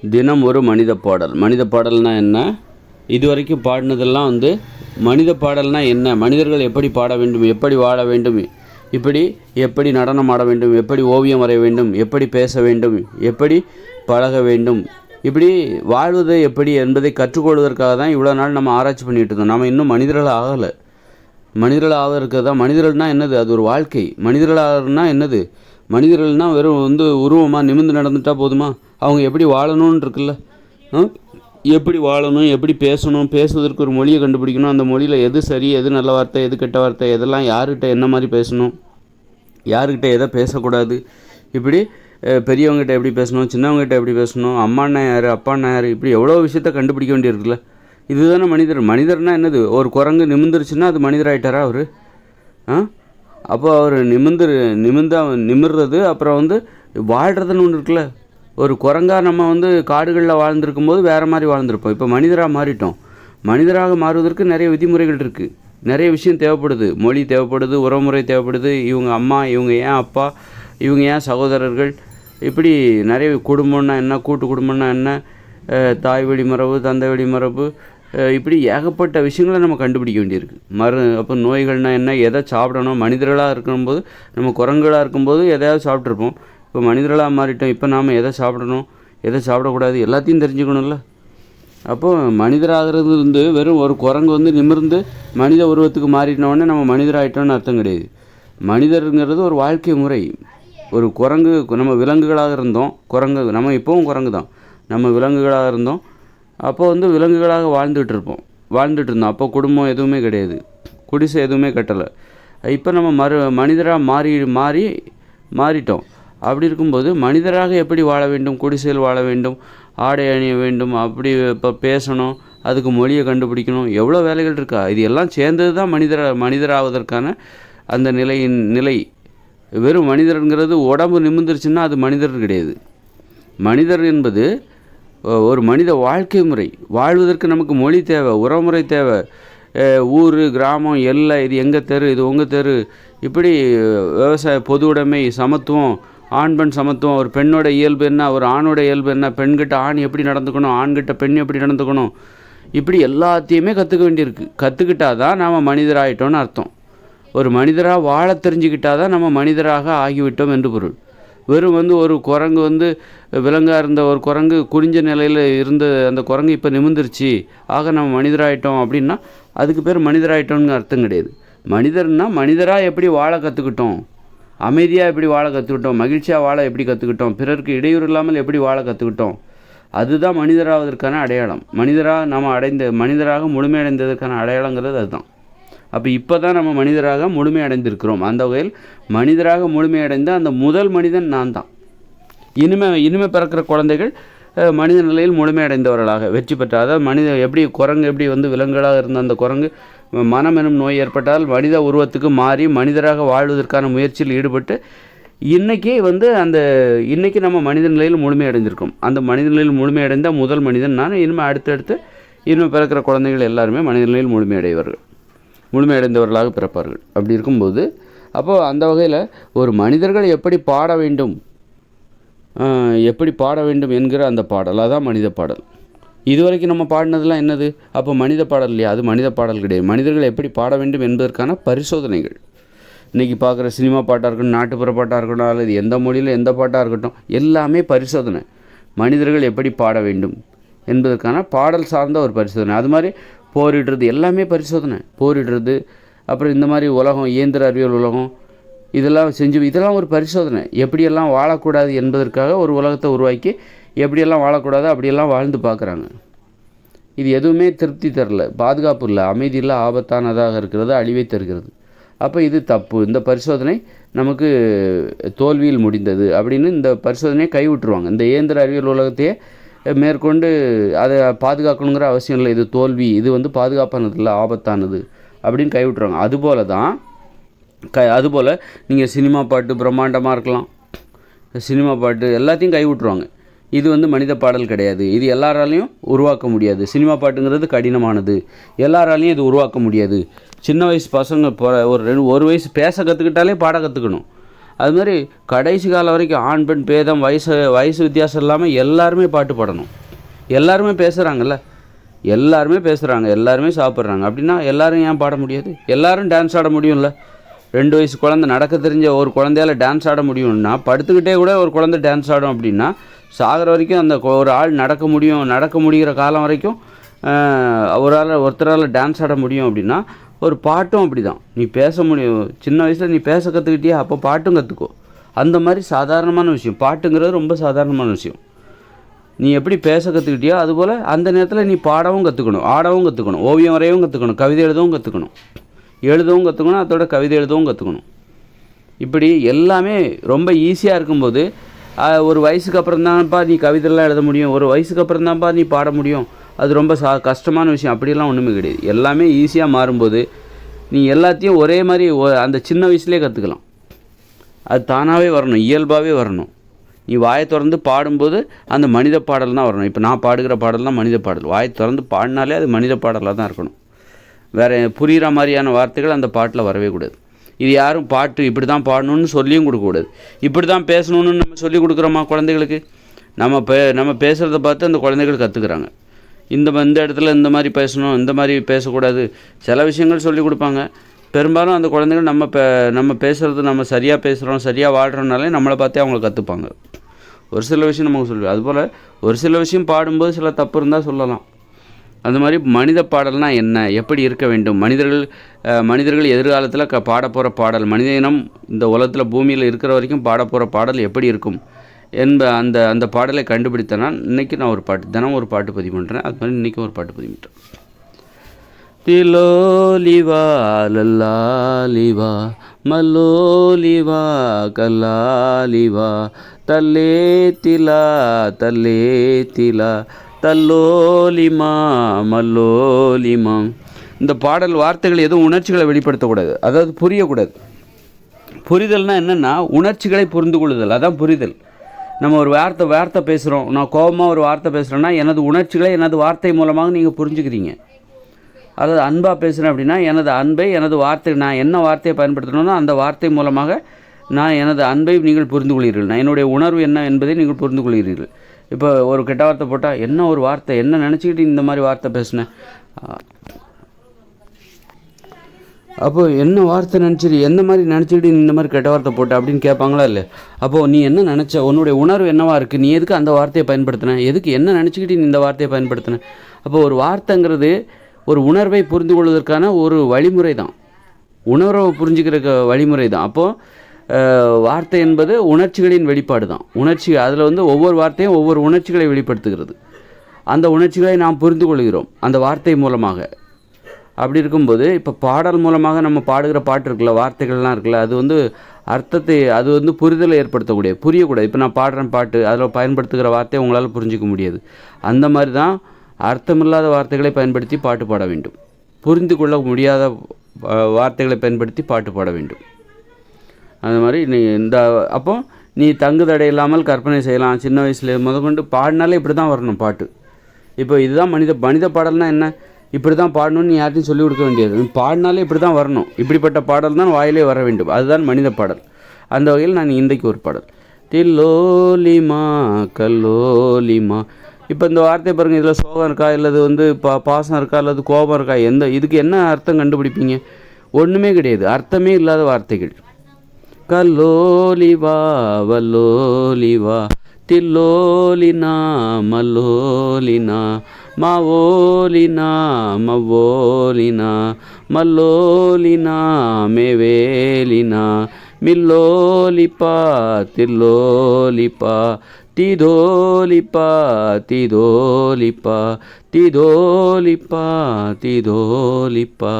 தினம் ஒரு மனித பாடல். மனித பாடல்னால் என்ன? இதுவரைக்கும் பாடினதெல்லாம் மனித பாடல்னால் என்ன, மனிதர்கள் எப்படி பாட வேண்டும், எப்படி வாழ வேண்டும், இப்படி எப்படி நடனம் ஆட வேண்டும், எப்படி ஓவியம் வரைய வேண்டும், எப்படி பேச வேண்டும், எப்படி பழக வேண்டும், இப்படி வாழ்வது எப்படி என்பதை கற்றுக்கொள்வதற்காக தான் இவ்வளோ நாள் நம்ம ஆராய்ச்சி பண்ணிகிட்டு இருந்தோம். நம்ம இன்னும் மனிதர்கள் ஆகலை. மனிதர்கள் ஆகிறதுக்கு தான். மனிதர்கள்னால் என்னது? அது ஒரு வாழ்க்கை. மனிதர்களாகனா என்னது? மனிதர்கள்னால் வெறும் உருவமாக நிமிர்ந்து நடந்துட்டால் போதுமா? அவங்க எப்படி வாழணும்னு இருக்குல்ல, எப்படி வாழணும், எப்படி பேசணும், பேசுவதற்கு ஒரு மொழியை கண்டுபிடிக்கணும். அந்த மொழியில் எது சரி, எது நல்ல வார்த்தை, எது கெட்ட வார்த்தை, எதெல்லாம் யார்கிட்ட என்ன மாதிரி பேசணும், யார்கிட்ட எதை பேசக்கூடாது, இப்படி பெரியவங்ககிட்ட எப்படி பேசணும், சின்னவங்ககிட்ட எப்படி பேசணும், அம்மாண்ணா யார், அப்பாண்ணா யார், இப்படி எவ்வளோ விஷயத்த கண்டுபிடிக்க வேண்டியிருக்குல்ல. இதுதானே மனிதர். மனிதர்னால் என்னது? ஒரு குரங்கு நிமிர்ந்துருச்சுன்னா அது மனிதராயிட்டாரா அவர்? அப்போ அவர் நிமிர்றது, அப்புறம் வாழ்கிறதுன்னு ஒன்று இருக்குல்ல. ஒரு குரங்கா நம்ம காடுகளில் வாழ்ந்துருக்கும் போது வேறு மாதிரி வாழ்ந்துருப்போம். இப்போ மனிதராக மாறிட்டோம். மனிதராக மாறுவதற்கு நிறைய விதிமுறைகள் இருக்குது, நிறைய விஷயம் தேவைப்படுது. மொழி தேவைப்படுது, உறவுமுறை தேவைப்படுது. இவங்க அம்மா, இவங்க ஏன் அப்பா, இவங்க ஏன் சகோதரர்கள், இப்படி நிறைய குடும்பம்னா என்ன, கூட்டு குடும்பம்னா என்ன, தாய் வழி மரபு, தந்தை வழி மரபு, இப்படி ஏகப்பட்ட விஷயங்களை நம்ம கண்டுபிடிக்க வேண்டியிருக்கு. அப்போ நோய்கள்னால் என்ன, எதை சாப்பிடணும். மனிதர்களாக இருக்கும்போது, நம்ம குரங்குகளாக இருக்கும்போது எதையாவது சாப்பிட்ருப்போம். இப்போ மனிதர்களாக மாறிட்டோம். இப்போ நாம் எதை சாப்பிடணும், எதை சாப்பிடக்கூடாது, எல்லாத்தையும் தெரிஞ்சுக்கணும்ல. அப்போது மனிதராகிறது வெறும் ஒரு குரங்கு நிமிர்ந்து மனித உருவத்துக்கு மாறினோடனே நம்ம மனிதராகிட்டோன்னு அர்த்தம் கிடையாது. மனிதருங்கிறது ஒரு வாழ்க்கை முறை. ஒரு குரங்கு, நம்ம விலங்குகளாக இருந்தோம், நம்ம இப்போவும் குரங்கு தான், நம்ம விலங்குகளாக இருந்தோம். அப்போது விலங்குகளாக வாழ்ந்துட்டு இருந்தோம். அப்போ குடும்பம் எதுவுமே கிடையாது, குடிசை எதுவுமே கட்டலை. இப்போ நம்ம மனிதராக மாறிட்டோம். அப்படி இருக்கும்போது மனிதராக எப்படி வாழ வேண்டும், குடிசையில் வாழ வேண்டும், ஆடை அணிய வேண்டும், அப்படி இப்போ பேசணும், அதுக்கு மொழியை கண்டுபிடிக்கணும், எவ்வளோ வேலைகள் இருக்கா. இது எல்லாம் சேர்ந்தது தான் மனிதராவதற்கான அந்த நிலை. வெறும் மனிதருங்கிறது உடம்பு நிமிர்ந்துருச்சுன்னா அது மனிதர் கிடையாது. மனிதர் என்பது ஒரு மனித வாழ்க்கை முறை. வாழ்வதற்கு நமக்கு மொழி தேவை, உறவுமுறை தேவை, ஊர், கிராமம், எல்லை, இது எங்கள் தெரு, இது உங்கள் தெரு, இப்படி விவசாய, பொது உடைமை, சமத்துவம், ஆண் பெண் சமத்துவம், ஒரு பெண்ணோட இயல்பு என்ன, ஒரு ஆணோட இயல்பு என்ன, பெண்கிட்ட ஆண் எப்படி நடந்துக்கணும், ஆண்கிட்ட பெண் எப்படி நடந்துக்கணும், இப்படி எல்லாத்தையுமே கற்றுக்க வேண்டியிருக்கு. கற்றுக்கிட்டால் தான் நாம் மனிதராகிட்டோன்னு அர்த்தம். ஒரு மனிதராக வாழ தெரிஞ்சுக்கிட்டால் தான் நம்ம மனிதராக ஆகிவிட்டோம் என்று பொருள். வெறும் ஒரு குரங்கு விலங்காக இருந்த ஒரு குரங்கு குறிஞ்ச நிலையில் இருந்த அந்த குரங்கு இப்போ நிமிர்ந்துருச்சு, ஆக நம்ம மனிதராகிட்டோம் அப்படின்னா அதுக்கு பேர் மனிதராகிட்டோம்னு அர்த்தம் கிடையாது. மனிதர்னால் மனிதராக எப்படி வாழ கற்றுக்கிட்டோம், அமைதியாக எப்படி வாழ கற்றுக்கிட்டோம், மகிழ்ச்சியாக வாழ எப்படி கற்றுக்கிட்டோம், பிறருக்கு இடையூறு இல்லாமல் எப்படி வாழ கற்றுக்கிட்டோம், அதுதான் மனிதராவதற்கான அடையாளம். மனிதராக முழுமையடைந்ததற்கான அடையாளங்கிறது அதுதான். அப்போ இப்போ தான் நம்ம மனிதராக முழுமையடைந்திருக்கிறோம். அந்த வகையில் மனிதராக முழுமையடைந்த அந்த முதல் மனிதன் நான் தான். இனிமே பிறக்கிற குழந்தைகள் மனித நிலையில் முழுமையடைந்தவர்களாக வெற்றி பெற்ற, அதாவது குரங்கு எப்படி விலங்குகளாக இருந்த அந்த குரங்கு மனம் எனும் நோய் ஏற்பட்டால் மனித உருவத்துக்கு மாறி மனிதராக வாழ்வதற்கான முயற்சியில் ஈடுபட்டு இன்றைக்கி நம்ம மனித நிலையில் முழுமையடைந்திருக்கோம். அந்த மனித நிலையில் முழுமையடைந்த முதல் மனிதன் நான். இனிமேல் அடுத்தடுத்து இன்னும் பிறக்கிற குழந்தைகள் எல்லாருமே மனித நிலையில் முழுமையடைந்தவர்களாக பிறப்பார்கள். அப்படி இருக்கும்போது அப்போது அந்த வகையில் ஒரு மனிதர்கள் எப்படி பாட வேண்டும் என்கிற அந்த பாடல், அதான் மனித பாடல். இதுவரைக்கும் நம்ம பாடினதெல்லாம் என்னது? அப்போ மனித பாடல் இல்லையா? அது மனித பாடல் கிடையாது. மனிதர்கள் எப்படி பாட வேண்டும் என்பதற்கான பரிசோதனைகள். இன்றைக்கி பார்க்குற சினிமா பாட்டாக இருக்கட்டும், நாட்டுப்புற பாட்டாக இருக்கட்டும், அல்லது எந்த மொழியில் எந்த பாட்டாக இருக்கட்டும், எல்லாமே பரிசோதனை. மனிதர்கள் எப்படி பாட வேண்டும் என்பதற்கான பாடல் சார்ந்த ஒரு பரிசோதனை. அது மாதிரி போரிடுறது எல்லாமே பரிசோதனை. போரிடுறது, அப்புறம் இந்த மாதிரி உலகம், இயந்திர அறிவியல் உலகம், இதெல்லாம் ஒரு பரிசோதனை. எப்படியெல்லாம் வாழக்கூடாது என்பதற்காக ஒரு உலகத்தை உருவாக்கி எப்படியெல்லாம் வாழக்கூடாது அப்படியெல்லாம் வாழ்ந்து பார்க்குறாங்க. இது எதுவுமே திருப்தி தரல, பாதுகாப்பு இல்லை, அமைதி இல்லை, ஆபத்தானதாக இருக்கிறது, அழிவை தருகிறது. அப்போ இது தப்பு, இந்த பரிசோதனை நமக்கு தோல்வியில் முடிந்தது அப்படின்னு இந்த பரிசோதனையை கைவிட்டுருவாங்க. இந்த இயந்திர அறிவியல் உலகத்தையே மேற்கொண்டு அதை பாதுகாக்கணுங்கிற அவசியம் இல்லை, இது தோல்வி, இது பாதுகாப்பானது இல்லை, ஆபத்தானது அப்படின்னு கைவிட்டுருவாங்க. அதுபோல் நீங்கள் சினிமா பாட்டு பிரம்மாண்டமாக இருக்கலாம், சினிமா பாட்டு எல்லாத்தையும் கைவிட்டுருவாங்க. இது மனித பாடல் கிடையாது, இது எல்லாராலையும் உருவாக்க முடியாது. சினிமா பாட்டுங்கிறது கடினமானது, எல்லாராலையும் இது உருவாக்க முடியாது. சின்ன வயசு பசங்க ஒரு வயசு பேச கற்றுக்கிட்டாலே பாட கற்றுக்கணும். அது மாதிரி கடைசி காலம் வரைக்கும் ஆண் பெண் பேதம் வயசு வித்தியாசம் இல்லாமல் எல்லாருமே பாட்டு பாடணும். எல்லாருமே பேசுகிறாங்கல்ல, எல்லாருமே பேசுகிறாங்க, எல்லாருமே சாப்பிட்றாங்க. அப்படின்னா எல்லோரும் ஏன் பாட முடியாது? எல்லோரும் டான்ஸ் ஆட முடியும்ல. 2 வயசு குழந்தை, நடக்க தெரிஞ்ச ஒரு குழந்தையால் டான்ஸ் ஆட முடியும்னா, படுத்துக்கிட்டே கூட ஒரு குழந்தை டான்ஸ் ஆடும். அப்படின்னா சாகிற வரைக்கும் அந்த ஒரு ஆள் நடக்க முடிகிற காலம் வரைக்கும் ஒருத்தரால் டான்ஸ் ஆட முடியும். அப்படின்னா ஒரு பாட்டும் அப்படி தான். நீ பேச முடியும், சின்ன வயசில் நீ பேச கற்றுக்கிட்டியா, அப்போ பாட்டும் கற்றுக்கோ. அந்த மாதிரி சாதாரணமான விஷயம். பாட்டுங்கிறது ரொம்ப சாதாரணமான விஷயம். நீ எப்படி பேச கற்றுக்கிட்டியோ அதுபோல் அந்த நேரத்தில் நீ பாடவும் கற்றுக்கணும், ஆடவும் கற்றுக்கணும், ஓவியம் வரையவும் கற்றுக்கணும், கவிதை எழுதவும் கற்றுக்கணும், கற்றுக்கணும், அதோட கவிதை எழுதவும் கற்றுக்கணும். இப்படி எல்லாமே ரொம்ப ஈஸியாக இருக்கும்போது ஒரு வயசுக்கு அப்புறம் தான்ப்பா நீ கவிதைலாம் எழுத முடியும், ஒரு வயசுக்கு அப்புறம் தான்ப்பா நீ பாட முடியும், அது ரொம்ப கஷ்டமான விஷயம், அப்படிலாம் ஒன்றுமே கிடையாது. எல்லாமே ஈஸியாக மாறும்போது நீ எல்லாத்தையும் ஒரே மாதிரி அந்த சின்ன வயசுலேயே கற்றுக்கலாம். அது தானாகவே வரணும், இயல்பாகவே வரணும். நீ வாயை திறந்து பாடும்போது அந்த மனித பாடல் தான் வரணும். இப்போ நான் பாடுகிற பாடல் தான் மனித பாடல். வாயை திறந்து பாடினாலே அது மனித பாடலாக தான் இருக்கணும். வேறு புரிகிற மாதிரியான வார்த்தைகள் அந்த பாட்டில் வரவே கூடாது. இது யாரும் பாட்டு இப்படி தான் பாடணுன்னு சொல்லியும் கொடுக்கக்கூடாது. இப்படி தான் பேசணுன்னு நம்ம சொல்லிக் கொடுக்குறோமா குழந்தைகளுக்கு? நம்ம பேசுகிறத பார்த்து அந்த குழந்தைகள் கற்றுக்குறாங்க. இந்த இடத்துல இந்த மாதிரி பேசணும், இந்த மாதிரி பேசக்கூடாது, சில விஷயங்கள் சொல்லிக் கொடுப்பாங்க. பெரும்பாலும் அந்த குழந்தைகள் நம்ம பேசுகிறது, நம்ம சரியாக பேசுகிறோம், சரியாக வாழ்கிறோனாலே நம்மளை பார்த்தே அவங்க கற்றுப்பாங்க. ஒரு சில விஷயம் நமக்கு சொல்லுவோம். அதுபோல் ஒரு சில விஷயம் பாடும்போது சில தப்பு இருந்தால் சொல்லலாம். அந்த மாதிரி மனித பாடல்னால் என்ன, எப்படி இருக்க வேண்டும், மனிதர்கள் எதிர்காலத்தில் பாட போகிற பாடல், மனித இனம் இந்த உலகத்தில் பூமியில் இருக்கிற வரைக்கும் பாட போகிற பாடல் எப்படி இருக்கும் அந்த பாடலை கண்டுபிடித்தனா இன்றைக்கி நான் தினம் ஒரு பாட்டு பதிவு பண்ணுறேன். அது மாதிரி இன்றைக்கும் ஒரு பாட்டு பதிவு பண்ணுறேன். திலோலிவா லல்லாலிவா மல்லோலிவா கல்லாலிவா தல்லே திலா தல்லோலிமா மல்லோலிமா. இந்த பாடல் வார்த்தைகள் எதுவும் உணர்ச்சிகளை வெளிப்படுத்தக்கூடாது, அதாவது புரியக்கூடாது. புரிதல்னால் என்னென்னா உணர்ச்சிகளை புரிந்து கொள்ளுதல், அதான் புரிதல். நம்ம ஒரு வார்த்தை பேசுகிறோம், நான் கோபமாக ஒரு வார்த்தை பேசுகிறேன்னா எனது உணர்ச்சிகளை எனது வார்த்தை மூலமாக நீங்கள் புரிஞ்சுக்கிறீங்க. அதாவது அன்பாக பேசுகிறேன் அப்படின்னா எனது அன்பை, எனது வார்த்தை, நான் என்ன வார்த்தையை பயன்படுத்தணும்னா அந்த வார்த்தை மூலமாக நான் எனது அன்பை நீங்கள் புரிந்து கொள்கிறீர்கள், நான் என்னுடைய உணர்வு என்ன என்பதை நீங்கள் புரிந்து கொள்கிறீர்கள். இப்போ ஒரு கெட்ட வார்த்தை போட்டால் என்ன ஒரு வார்த்தை, என்ன நினச்சிக்கிட்டு இந்த மாதிரி வார்த்தை பேசினேன், அப்போது என்ன வார்த்தை நினச்சிட்டு எந்த மாதிரி நினச்சிக்கிட்டு இந்த மாதிரி கெட்ட வார்த்தை போட்ட அப்படின்னு கேட்பாங்களா இல்லை? அப்போது நீ என்ன நினச்ச, உன்னுடைய உணர்வு என்னவாக இருக்குது, நீ எதுக்கு அந்த வார்த்தையை பயன்படுத்தின, எதுக்கு என்ன நினச்சிக்கிட்டு நீ இந்த வார்த்தையை பயன்படுத்தின? அப்போ ஒரு வார்த்தைங்கிறது ஒரு உணர்வை புரிந்து கொள்வதற்கான ஒரு வழிமுறை தான், உணர்வை புரிஞ்சுக்கிற வழிமுறை தான். அப்போது வார்த்தை என்பது உணர்ச்சிகளின் வெளிப்பாடு தான். அதில் ஒவ்வொரு வார்த்தையும் ஒவ்வொரு உணர்ச்சிகளை வெளிப்படுத்துகிறது. அந்த உணர்ச்சிகளை நாம் புரிந்து கொள்கிறோம் அந்த வார்த்தை மூலமாக. அப்படி இருக்கும்போது இப்போ பாடல் மூலமாக நம்ம பாடுகிற பாட்டு இருக்குல்ல, வார்த்தைகள்லாம் இருக்குல்ல, அது அர்த்தத்தை புரிதலை புரியக்கூடாது. இப்போ நான் பாடுறேன் பாட்டு, அதில் பயன்படுத்துகிற வார்த்தையை உங்களால் புரிஞ்சிக்க முடியாது. அந்த மாதிரி தான் அர்த்தமில்லாத வார்த்தைகளை பயன்படுத்தி பாட்டு பாட வேண்டும், புரிந்து கொள்ள முடியாத வார்த்தைகளை பயன்படுத்தி பாட்டு பாட வேண்டும். அந்த மாதிரி நீ தங்குதடை இல்லாமல் கற்பனை செய்யலாம். சின்ன வயசுல முதற்கொண்டு பாடினாலே இப்படி தான் வரணும் பாட்டு. இப்போ இதுதான் மனித பாடல்னால் என்ன, இப்படி தான் பாடணும்னு நீ யார்ட்டையும் சொல்லிக் கொடுக்க வேண்டியது, பாடினாலே இப்படி தான் வரணும், இப்படிப்பட்ட பாடல் தான் வாயிலே வர வேண்டும், அதுதான் மனித பாடல். அந்த வகையில் நான் இன்றைக்கு ஒரு பாடல், தில்லோலிமா கல்லோலிமா. இப்போ இந்த வார்த்தை பாருங்கள், இதில் சோகம் இருக்கா, இல்லது பாசம் இருக்கா, அல்லது கோபம் இருக்கா, இதுக்கு என்ன அர்த்தம் கண்டுபிடிப்பீங்க? ஒன்றுமே கிடையாது, அர்த்தமே இல்லாத வார்த்தைகள். கல்லோலிவா வல்லோலிவா தில்லோலினா மல்லோலினா மாவோலினா மவோலினா மல்லோலினா மேவேலினா மில்லோலிப்பா தில்லோலிப்பா திதோலிப்பா திதோலிப்பா திதோலிப்பா திதோலிப்பா.